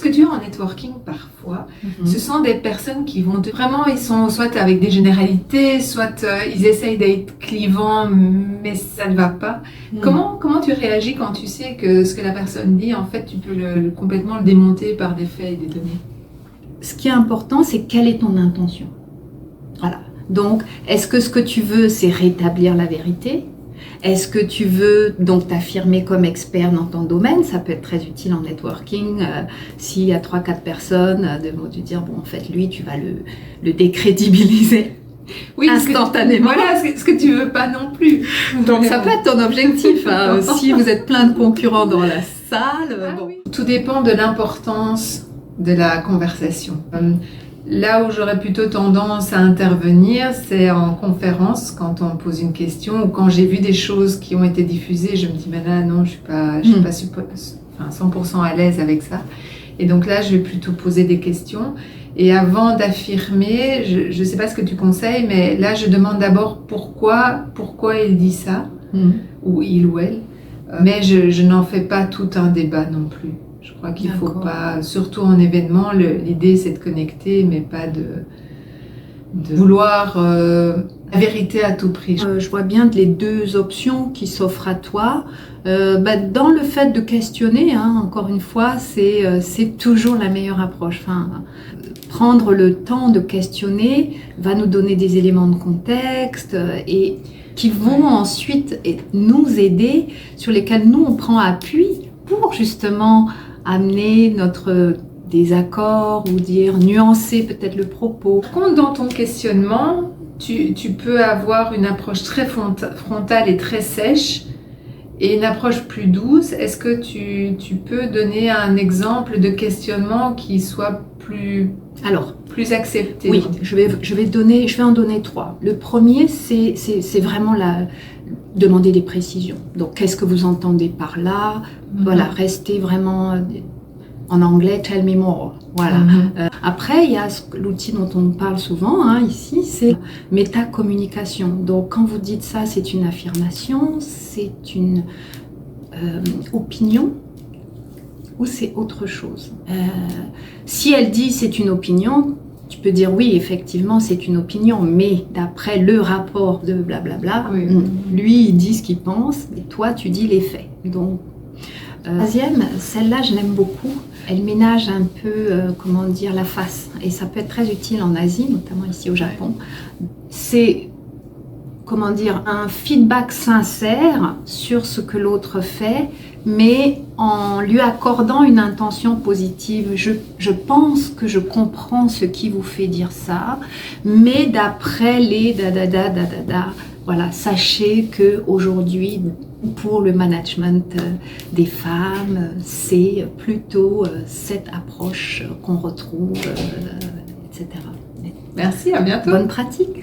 que tu as en networking parfois, ce sont des personnes qui vont vraiment, ils sont soit avec des généralités, soit ils essayent d'être clivants, mais ça ne va pas. Comment tu réagis quand tu sais que ce que la personne dit, en fait, tu peux complètement le démonter par des faits et des données? Ce qui est important, c'est quelle est ton intention. Voilà. Donc, est-ce que ce que tu veux, c'est rétablir la vérité ? Est-ce que tu veux donc t'affirmer comme expert dans ton domaine ? Ça peut être très utile en networking. S'il y a 3-4 personnes, de te dire, bon, en fait, lui, tu vas le décrédibiliser instantanément. Voilà, ce que tu veux pas non plus. Donc, ça peut être ton objectif. Hein. Si vous êtes plein de concurrents dans la salle. Bon. Oui. Tout dépend de l'importance de la conversation. Là où j'aurais plutôt tendance à intervenir, c'est en conférence, quand on pose une question ou quand j'ai vu des choses qui ont été diffusées, je me dis, ben là, non, je suis pas 100% à l'aise avec ça. Et donc là, je vais plutôt poser des questions. Et avant d'affirmer, je ne sais pas ce que tu conseilles, mais là, je demande d'abord pourquoi il dit ça, ou il ou elle. Mais je n'en fais pas tout un débat non plus. Je crois qu'il ne faut pas, surtout en événement, l'idée c'est de connecter, mais pas de vouloir la vérité à tout prix. Je vois bien les deux options qui s'offrent à toi. Dans le fait de questionner, hein, encore une fois, c'est toujours la meilleure approche. Enfin, prendre le temps de questionner va nous donner des éléments de contexte et qui vont ensuite nous aider, sur lesquels nous on prend appui pour justement amener notre désaccord ou nuancer peut-être le propos. Par contre, dans ton questionnement, tu peux avoir une approche très frontale et très sèche et une approche plus douce. Est-ce que tu peux donner un exemple de questionnement qui soit plus accepté? Oui, je vais en donner 3. Le premier, c'est vraiment demander des précisions. Donc, qu'est-ce que vous entendez par là? Voilà, restez vraiment en anglais, tell me more. Voilà. Après, il y a l'outil dont on parle souvent ici, c'est métacommunication. Donc, quand vous dites ça, c'est une affirmation, c'est une opinion ou c'est autre chose. Si elle dit c'est une opinion, tu peux dire oui, effectivement, c'est une opinion, mais d'après le rapport de blablabla, lui, il dit ce qu'il pense, et toi, tu dis les faits. Donc, troisième, celle-là, je l'aime beaucoup. Elle ménage un peu, la face. Et ça peut être très utile en Asie, notamment ici au Japon. C'est, un feedback sincère sur ce que l'autre fait, mais en lui accordant une intention positive. Je pense que je comprends ce qui vous fait dire ça, mais d'après les voilà, sachez qu'aujourd'hui, pour le management des femmes, c'est plutôt cette approche qu'on retrouve, etc. Merci, à bientôt. Bonne pratique.